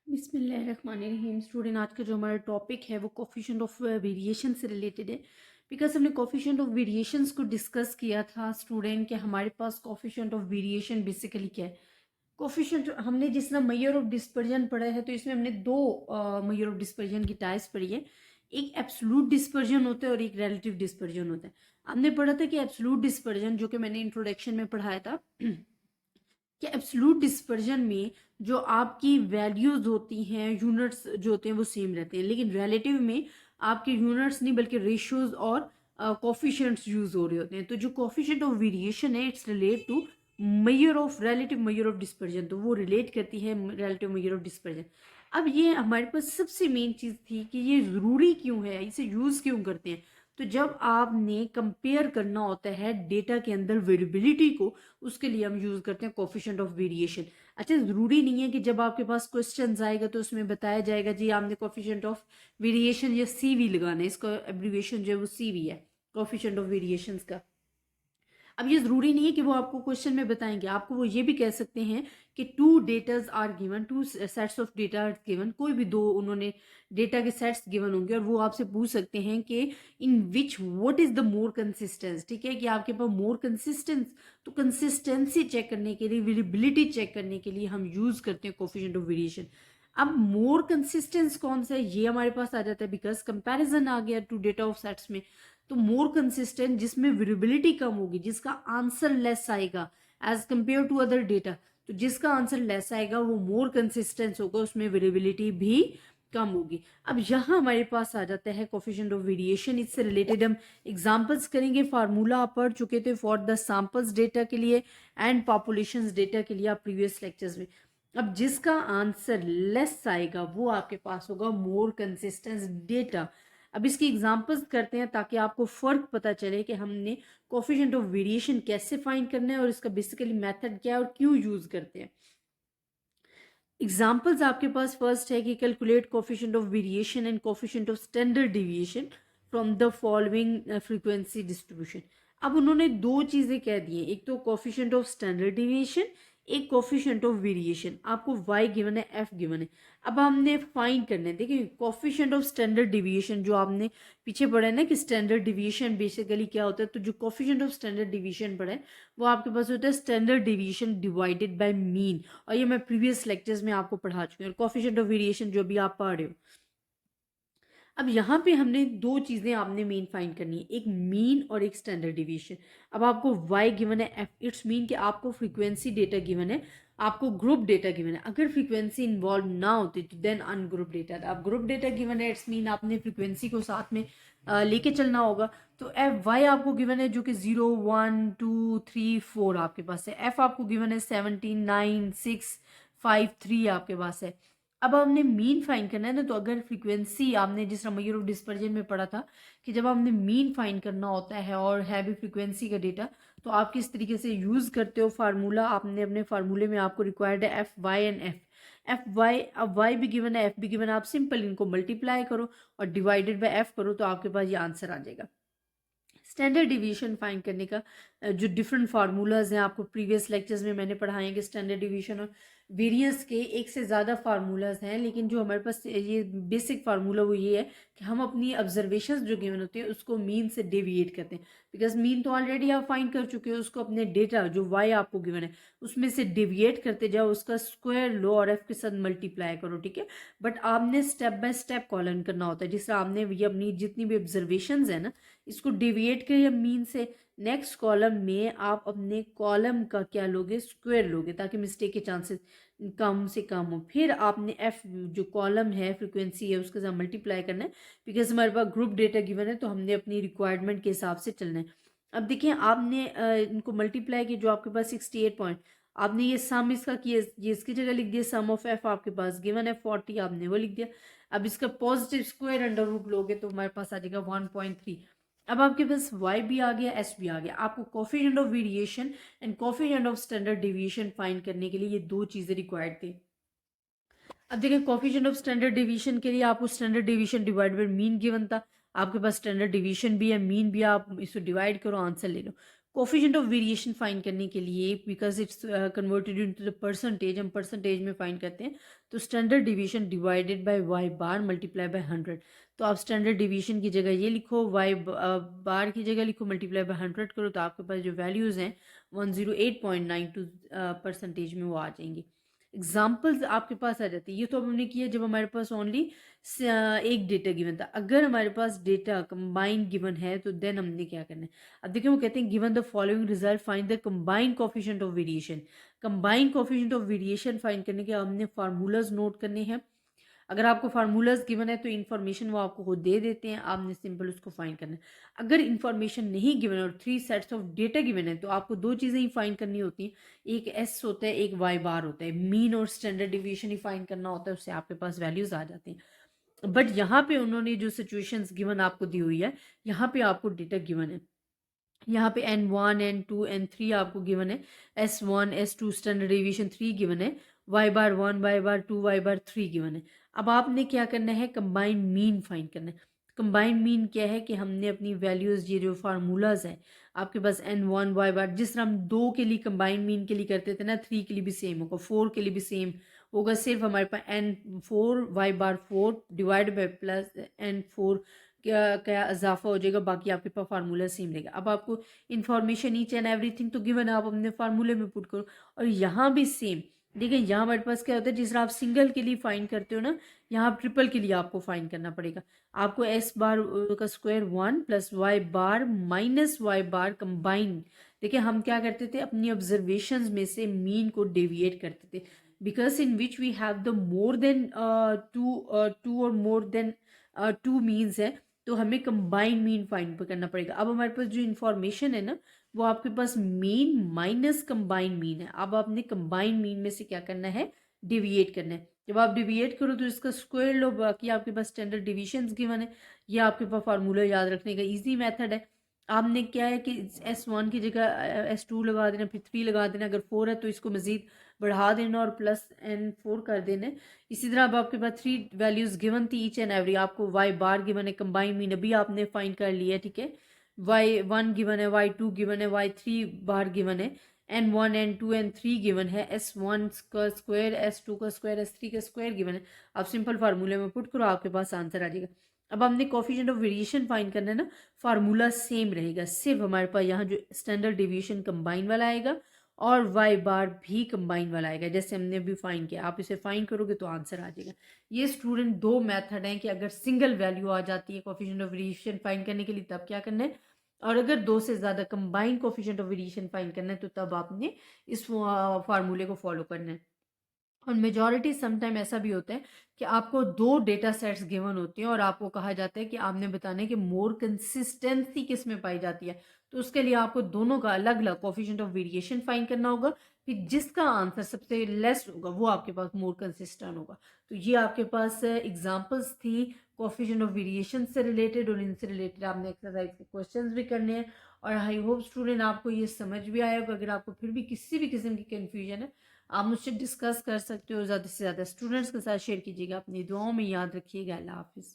बिस्मिल्लाहिर्रहमानिर्रहीम। स्टूडेंट, आज का जो हमारा टॉपिक है वो कोफिशिएंट ऑफ वेरिएशन से रिलेटेड है। बिकॉज हमने कोफिशिएंट ऑफ वेरिएशंस को डिस्कस किया था स्टूडेंट कि हमारे पास कोफिशिएंट ऑफ वेरिएशन बेसिकली क्या है। कोफिशिएंट हमने जिस तरह मेजर ऑफ डिस्पर्जन पढ़ा है तो इसमें हमने दो मेजर ऑफ डिस्पर्जन की टाइप्स पढ़ी है। एक एब्सोल्यूट डिस्पर्जन होता है और एक रिलेटिव डिस्पर्जन होता है। हमने पढ़ा था कि एब्सोल्यूट डिस्पर्जन जो कि मैंने इंट्रोडक्शन में पढ़ाया था कि एब्सोल्यूट डिस्पर्जन में जो आपकी वैल्यूज होती हैं, यूनिट्स जो होते हैं वो सेम रहते हैं, लेकिन रिलेटिव में आपके यूनिट्स नहीं बल्कि रेशियोज और कोफिशिएंट्स यूज हो रहे होते हैं। तो जो कोफिशिएंट ऑफ वेरिएशन है it's relate to measure of relative measure of dispersion, तो वो रिलेट करती है रिलेटिव मेजर ऑफ डिस्पर्जन। अब ये हमारे पास सबसे मेन चीज थी कि ये जरूरी क्यों है, इसे यूज क्यों करते हैं। तो जब आपने कंपेयर करना होता है डेटा के अंदर वेरिएबिलिटी को, उसके लिए हम यूज करते हैं कोफिशिएंट ऑफ वेरिएशन। अच्छा, जरूरी नहीं है कि जब आपके पास क्वेश्चन आएगा तो उसमें बताया जाएगा जी आपने कोफिशिएंट ऑफ वेरिएशन या सीवी लगाना है, इसका एब्रीविएशन जो है वो सीवी है, कोफिशिएंट ऑफ वेरिएशन का। अब ये जरूरी नहीं है कि वो आपको क्वेश्चन में बताएंगे, आपको वो ये भी कह सकते हैं कि two datas are given, two sets of data are given, कोई भी दो उन्होंने डेटा के सेट्स गिवन होंगे और वो आपसे पूछ सकते हैं कि in which what is the more consistence. ठीक है कि आपके पास मोर कंसिस्टेंस, तो कंसिस्टेंसी चेक करने के लिए, वेरिएबिलिटी चेक करने के लिए हम यूज करते हैं कोफिशिएंट ऑफ वेरिएशन। अब मोर कंसिस्टेंस कौन सा है ये हमारे पास आ जाता है बिकॉज कंपैरिजन आ गया टू डेटा ऑफ सेट्स में। तो मोर कंसिस्टेंट जिसमें वेरिएबिलिटी कम होगी, जिसका आंसर लेस आएगा as compare to other data, तो जिसका आंसर लेस आएगा वो मोर कंसिस्टेंस होगा, उसमें वेरिएबिलिटी भी कम होगी। अब यहाँ हमारे पास आ जाता है कोफिशिएंट ऑफ वेरिएशन। इससे रिलेटेड हम एग्जांपल्स करेंगे। फार्मूला आप पढ़ चुके थे फॉर द सैंपल्स डेटा के लिए एंड पॉपुलेशंस डेटा के लिए आप प्रीवियस लेक्चर्स में। अब जिसका आंसर लेस आएगा वो आपके पास होगा मोर कंसिस्टेंट डेटा। अब इसकी एग्जांपल्स करते हैं ताकि आपको फर्क पता चले कि हमने कोफिशिएंट ऑफ वेरिएशन कैसे फाइंड करना है और इसका बेसिकली मेथड क्या है और क्यों यूज करते हैं। एग्जांपल्स आपके पास फर्स्ट है कि calculate coefficient of variation and coefficient of standard deviation from the following frequency distribution. अब उन्होंने दो चीजें कह दी हैं, एक तो कोफिशिएंट ऑफ स्टैंडर्ड डिविएशन, एक कोफिशिएंट ऑफ वेरिएशन। आपको y गिवन है, f गिवन है। अब हमने फाइंड करना है। देखिए कोफिशिएंट ऑफ स्टैंडर्ड डिविएशन जो आपने पीछे पढ़ा है ना कि स्टैंडर्ड डिविएशन बेसिकली क्या होता है, तो जो कोफिशिएंट ऑफ स्टैंडर्ड डिविएशन पढ़ा है वो आपके पास होता है standard deviation divided by mean. और ये मैं प्रीवियस लेक्चर्स में आपको पढ़ा चुकी हूँ। कोफिशिएंट ऑफ वेरिएशन जो भी आप पढ़ रहे हो, अब यहाँ पे हमने दो चीजें आपने मीन फाइंड करनी है, एक मीन और एक स्टैंडर्ड डिवीएशन। अब आपको y गिवन है, f इट्स मीन कि आपको फ्रीक्वेंसी डेटा गिवन है, आपको ग्रुप डेटा गिवन है। अगर फ्रीक्वेंसी इन्वॉल्व ना होती तो देन अनग्रुप डेटा। अब ग्रुप डेटा गिवन है इट्स मीन आपने फ्रीक्वेंसी को साथ में लेके चलना होगा। तो एफ वाई आपको गिवन है जो कि 0 1 2 3 4 आपके पास है। एफ आपको गिवन है 17 9 6 5 3 आपके पास है। अब हमने मीन फाइंड करना है ना, तो अगर फ्रीक्वेंसी आपने जिस मेजर ऑफ डिस्पर्जन में पढ़ा था कि जब हमने मीन फाइंड करना होता है और है भी फ्रीक्वेंसी का डेटा, तो आप किस तरीके से यूज करते हो फार्मूला। आपने अपने फार्मूले में आपको रिक्वायर्ड है F Y and F Y. अब वाई भी गिवन है, एफ भी गिवन है, आप सिंपल इनको मल्टीप्लाई करो और डिवाइडेड बाय एफ करो तो आपके पास ये आंसर आ जाएगा। स्टैंडर्ड डिवीजन फाइंड करने का जो डिफरेंट फार्मूलाज हैं आपको प्रीवियस लेक्चर्स में मैंने पढ़ाए हैं कि स्टैंडर्ड डिवीजन और वेरियंस के एक से ज़्यादा फार्मूलाज हैं, लेकिन जो हमारे पास ये बेसिक फार्मूला वो ये है कि हम अपनी ऑब्जर्वेशंस जो गिवन होती है उसको मीन से डेविएट करते हैं। बिकॉज मीन तो ऑलरेडी आप फाइंड कर चुके हो, उसको अपने डेटा जो वाई आपको गिवन है उसमें से डेविएट करते जाओ, उसका स्क्वायर लो और एफ के साथ मल्टीप्लाई करो। ठीक है, बट आपने स्टेप बाय स्टेप कॉलन करना होता है। जिस तरह आपने ये अपनी जितनी भी ऑब्जर्वेशंस है ना इसको डिविएट करिए मीन से, नेक्स्ट कॉलम में आप अपने कॉलम का क्या लोगे, स्क्वायर लोगे, ताकि मिस्टेक के चांसेस कम से कम हो। फिर आपने एफ जो कॉलम है फ्रीक्वेंसी है उसके साथ मल्टीप्लाई करना है। बिकॉज हमारे पास ग्रुप डेटा गिवन है तो हमने अपनी रिक्वायरमेंट के हिसाब से चलना है। अब देखिए आपने इनको मल्टीप्लाई किया, जो आपके पास 68 पॉइंट, आपने ये सम इसका किया, ये इसकी जगह लिख दिया सम ऑफ एफ आपके पास गिवन है 40, आपने वो लिख दिया। अब इसका पॉजिटिव स्क्वायर अंडर रूट लोगे तो हमारे पास आ जाएगा 1.3। अब आपके पास y भी आ गया, s भी आ गया। आपको coefficient of variation and coefficient of standard deviation find करने के लिए ये दो चीजें रिक्वायर्ड थी। अब देखिए कोफिशिएंट ऑफ स्टैंडर्ड डिवीएशन के लिए आपको standard deviation divide by mean given था, आपके पास स्टैंडर्ड डिवीएशन भी है, मीन भी, आप इसको डिवाइड करो आंसर ले लो। कोफिशिएंट ऑफ वेरिएशन फाइंड करने के लिए, because it's converted into the percentage, हम परसेंटेज में फाइंड करते हैं, तो standard division divided by Y bar multiply by 100। तो आप स्टैंडर्ड डिवीजन की जगह ये लिखो, वाई बार की जगह लिखो, मल्टीप्लाई बाय 100 करो, तो आपके पास जो वैल्यूज़ हैं 108.92 परसेंटेज में वो आ जाएंगी। एग्जाम्पल्स आपके पास आ जाती है। ये तो अब हमने किया जब हमारे पास ओनली एक डेटा गिवन था। अगर हमारे पास डेटा कंबाइंड गिवन है तो देन हमने क्या करना है। अब देखिए वो कहते हैं given the following result find the combined coefficient of variation. Combined coefficient of variation find करने के हमने फार्मूलाज नोट करने हैं। अगर आपको फार्मूलाज गिवन है तो इन्फॉर्मेशन वो आपको खुद दे देते हैं, आपने सिंपल उसको फाइंड करना है। अगर इन्फॉर्मेशन नहीं गिवन है और 3 सेट्स ऑफ डेटा गिवन है तो आपको 2 चीज़ें ही फाइंड करनी होती हैं, एक एस होता है, एक वाई बार होता है। मीन और स्टैंडर्ड डिविएशन ही फाइंड करना होता है, उससे आपके पास वैल्यूज आ जाती हैं। बट यहाँ पे उन्होंने जो सिचुएशंस गिवन आपको दी हुई है, यहाँ पे आपको डेटा गिवन है। यहाँ पे N1 N2 N3 आपको गिवन है, S1 S2 standard deviation 3 given है, y बार 1 y बार 2 y बार 3 गिवन है। अब आपने क्या करना है, कंबाइंड मीन फाइंड करना है। कंबाइंड मीन क्या है कि हमने अपनी वैल्यूज, ये जो फार्मूलाज है आपके पास N1 y बार, जिस तरह हम 2 के लिए कंबाइंड मीन के लिए करते थे ना, 3 के लिए भी सेम होगा, 4 के लिए भी सेम होगा। सिर्फ हमारे पास N4 y bar 4 divide by plus N4 क्या इजाफा हो जाएगा, बाकी आपके पास फार्मूला सेम रहेगा। अब आपको इन्फॉर्मेशन ईच एंड एवरीथिंग तो गिवन है, आप अपने फार्मूले में पुट करो। और यहाँ भी सेम, देखिए यहाँ हमारे पास क्या होता है, जिस तरह आप सिंगल के लिए फाइंड करते हो ना, यहाँ आप ट्रिपल के लिए आपको फाइंड करना पड़ेगा। आपको एस बार का स्क्वायर 1 प्लस वाई बार माइनस वाई बार कंबाइंड। देखिए हम क्या करते थे, अपनी ऑब्जर्वेशंस में से मीन को डेविएट करते थे, because in which we have the more than two और मोर देन 2 मीन्स है, तो हमें कंबाइंड मीन फाइंड करना पड़ेगा। अब हमारे पास जो इन्फॉर्मेशन है ना, वो आपके पास मीन माइनस कंबाइंड मीन है। अब आपने कंबाइंड मीन में से क्या करना है, डिविएट करना है। जब आप डिविएट करो तो इसका स्क्वायर लो, बाकी आपके पास स्टैंडर्ड डिविजन्स गिवन है। ये आपके पास फार्मूला याद रखने का इजी मेथड है। आपने क्या है कि S1 की जगह S2 लगा देना, फिर 3 लगा देना, अगर 4 है तो इसको मजीद बढ़ा देना और प्लस N4 कर देना। इसी तरह अब आपके पास 3 वैल्यूज गिवन थी ईच एंड एवरी। आपको वाई बार गिवन है, कंबाइंड मीन अभी आपने फाइंड कर लिया, ठीक है। y1 गिवन है, y2 गिवन है, y3 बार गिवन है, N1 N2 N3 गिवन है, S1 का स्क्वायर S2 का स्क्वायर S3 का स्क्वायर गिवन है। आप सिंपल फार्मूले में पुट करो, आपके पास आंसर आ जाएगा। अब हमने कोफिशिएंट ऑफ वेरिएशन फाइंड करना है ना, फार्मूला सेम रहेगा, सिर्फ हमारे पास यहाँ जो स्टैंडर्ड डिविएशन कंबाइन वाला आएगा और वाई बार भी कंबाइन वाला आएगा, जैसे हमने अभी फाइंड किया। आप इसे फाइंड करोगे तो आंसर आ जाएगा। ये स्टूडेंट 2 मेथड हैं कि अगर सिंगल वैल्यू आ जाती है कोफिशिएंट ऑफ वेरिएशन फाइंड करने के लिए तब क्या करना है, और अगर 2 से ज़्यादा combined coefficient of variation find करना है तो तब आपने इस फार्मूले को फॉलो करना है। और मेजॉरिटी समटाइम ऐसा भी होता है कि आपको 2 डेटा सेट्स गिवन होते हैं और आपको कहा जाता है कि आपने बताना है कि मोर कंसिस्टेंसी किस में पाई जाती है। तो उसके लिए आपको दोनों का अलग अलग कोफिशिएंट ऑफ वेरिएशन फाइंड करना होगा, फिर जिसका आंसर सबसे लेस होगा वो आपके पास मोर कंसिस्टेंट होगा। तो ये आपके पास एग्जांपल्स थी कोफिशिएंट ऑफ वेरिएशन से रिलेटेड, और इनसे रिलेटेड आपने एक्सरसाइज के क्वेश्चंस भी करने हैं। और आई होप स्टूडेंट आपको ये समझ भी आया होगा। अगर आपको फिर भी किसी भी किस्म की कन्फ्यूजन है, आप मुझसे डिस्कस कर सकते हो। ज़्यादा से ज़्यादा स्टूडेंट्स के साथ शेयर कीजिएगा। अपनी दुआओं में याद रखिएगा। अल्लाह हाफिज़।